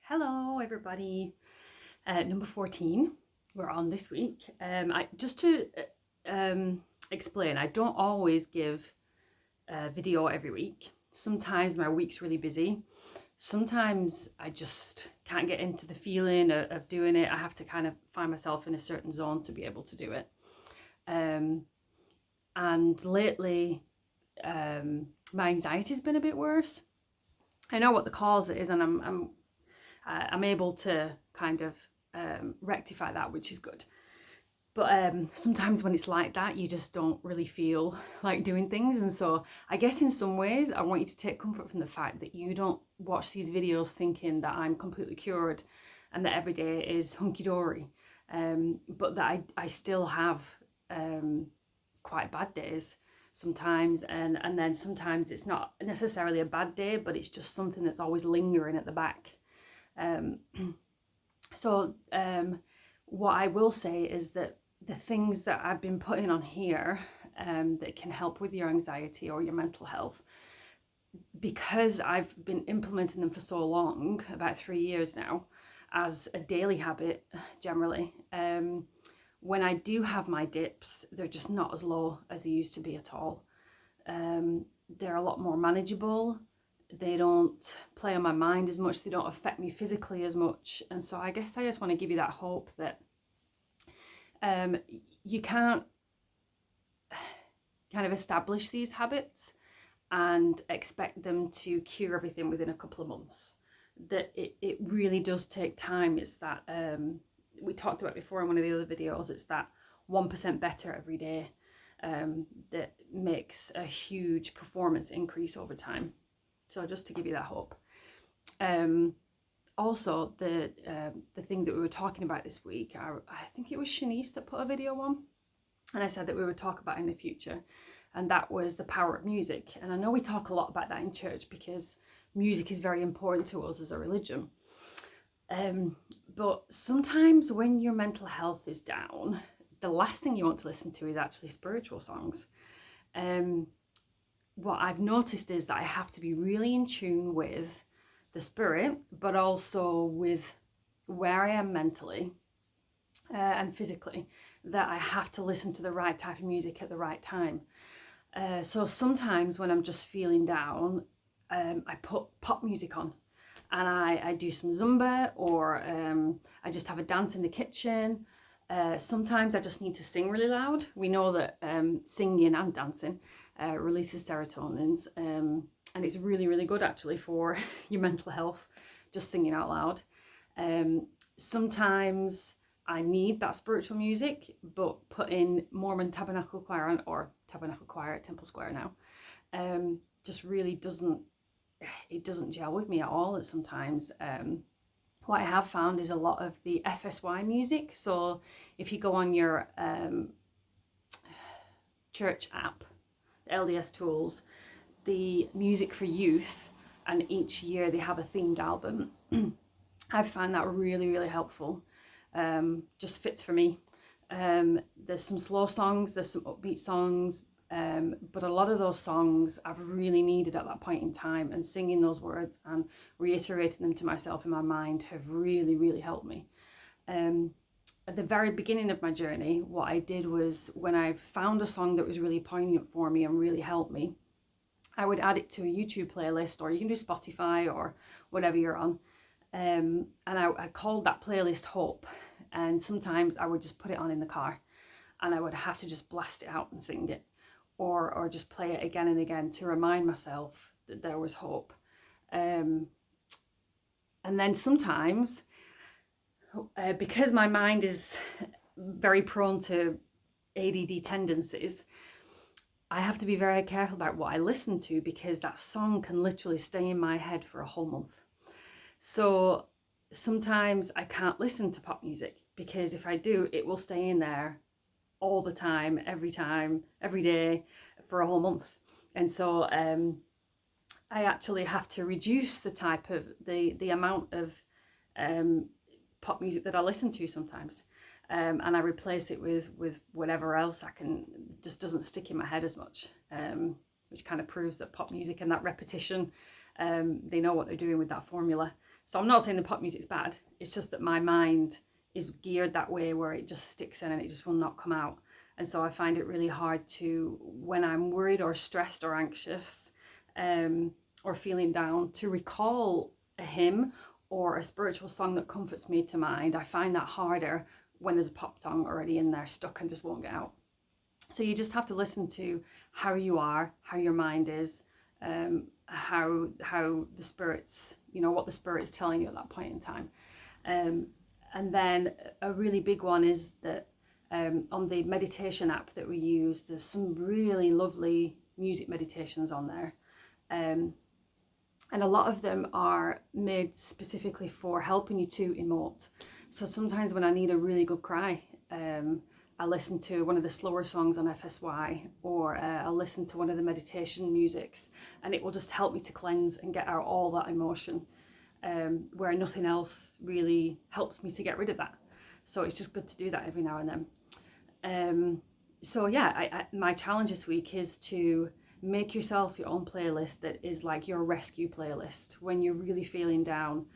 Hello everybody, number 14 we're on this week. Just to explain, I don't always give a video every week. Sometimes my week's really busy. Sometimes I just can't get into the feeling of doing it. I have to kind of find myself in a certain zone to be able to do it. And lately my anxiety's been a bit worse. I know what the cause is, and I'm able to kind of rectify that, which is good. But sometimes when it's like that, you just don't really feel like doing things. And so I guess in some ways, I want you to take comfort from the fact that you don't watch these videos thinking that I'm completely cured and that every day is hunky-dory. But that I still have quite bad days sometimes, and then sometimes it's not necessarily a bad day, but it's just something that's always lingering at the back. What I will say is that the things that I've been putting on here that can help with your anxiety or your mental health, because I've been implementing them for so long, about 3 years now, as a daily habit generally, when I do have my dips, they're just not as low as they used to be at all. They're a lot more manageable. They don't play on my mind as much. They don't affect me physically as much. And so I guess I just want to give you that hope that you can't kind of establish these habits and expect them to cure everything within a couple of months. That it really does take time. It's that we talked about before in one of the other videos. It's that 1% better every day that makes a huge performance increase over time. So just to give you that hope. Also, the thing that we were talking about this week, I think it was Shanice that put a video on, and I said that we would talk about in the future, and that was the power of music. And I know we talk a lot about that in church because music is very important to us as a religion. But sometimes when your mental health is down, the last thing you want to listen to is actually spiritual songs. What I've noticed is that I have to be really in tune with the spirit, but also with where I am mentally and physically, that I have to listen to the right type of music at the right time. So sometimes when I'm just feeling down, I put pop music on, and I do some Zumba, or I just have a dance in the kitchen. Sometimes I just need to sing really loud. We know that singing and dancing releases serotonins, and it's really, really good actually for your mental health, just singing out loud. Sometimes I need that spiritual music, but putting Mormon Tabernacle Choir on, or Tabernacle Choir at Temple Square now, just really doesn't gel with me at all sometimes. What I have found is a lot of the FSY music. So if you go on your church app, the LDS Tools, the music for youth, and each year they have a themed album. I find that really, really helpful. Just fits for me. There's some slow songs, there's some upbeat songs, but a lot of those songs I've really needed at that point in time, and singing those words and reiterating them to myself in my mind have really, really helped me. At the very beginning of my journey, what I did was, when I found a song that was really poignant for me and really helped me, I would add it to a YouTube playlist, or you can do Spotify or whatever you're on. And I called that playlist Hope. And sometimes I would just put it on in the car, and I would have to just blast it out and sing it, or just play it again and again to remind myself that there was hope. And then sometimes, because my mind is very prone to ADD tendencies, I have to be very careful about what I listen to, because that song can literally stay in my head for a whole month. So sometimes I can't listen to pop music, because if I do, it will stay in there all the time, every day, for a whole month. And so I actually have to reduce the type of the amount of pop music that I listen to sometimes, and I replace it with whatever else just doesn't stick in my head as much, which kind of proves that pop music and that repetition, they know what they're doing with that formula. So I'm not saying the pop music's bad, it's just that my mind is geared that way where it just sticks in and it just will not come out. And so I find it really hard to, when I'm worried or stressed or anxious, or feeling down, to recall a hymn or a spiritual song that comforts me to mind. I find that harder when there's a pop song already in there stuck and just won't get out. So you just have to listen to how you are, how your mind is, how the spirit's, what the spirit is telling you at that point in time. And then a really big one is that on the meditation app that we use, there's some really lovely music meditations on there. And a lot of them are made specifically for helping you to emote. So sometimes when I need a really good cry, I listen to one of the slower songs on FSY, or I'll listen to one of the meditation musics, and it will just help me to cleanse and get out all that emotion, where nothing else really helps me to get rid of that. So it's just good to do that every now and then. So yeah, my challenge this week is to make yourself your own playlist that is like your rescue playlist when you're really feeling down,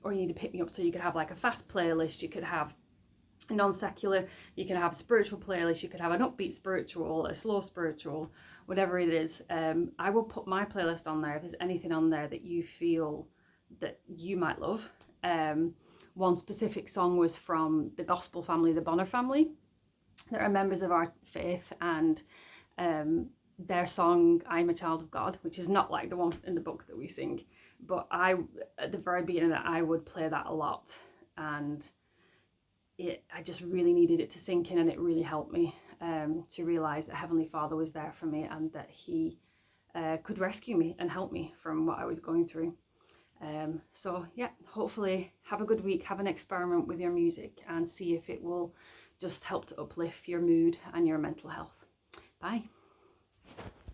or you need to pick me up. So you could have like a fast playlist, you could have a non-secular, you can have a spiritual playlist, you could have an upbeat spiritual, a slow spiritual, whatever it is. I will put my playlist on there if there's anything on there that you feel that you might love. One specific song was from the gospel family, the Bonner family. That are members of our faith, and their song "I'm a Child of God," which is not like the one in the book that we sing, but at the very beginning I would play that a lot, and I just really needed it to sink in, and it really helped me to realize that Heavenly Father was there for me, and that He could rescue me and help me from what I was going through. So yeah, hopefully have a good week, have an experiment with your music and see if it will just help to uplift your mood and your mental health. Bye.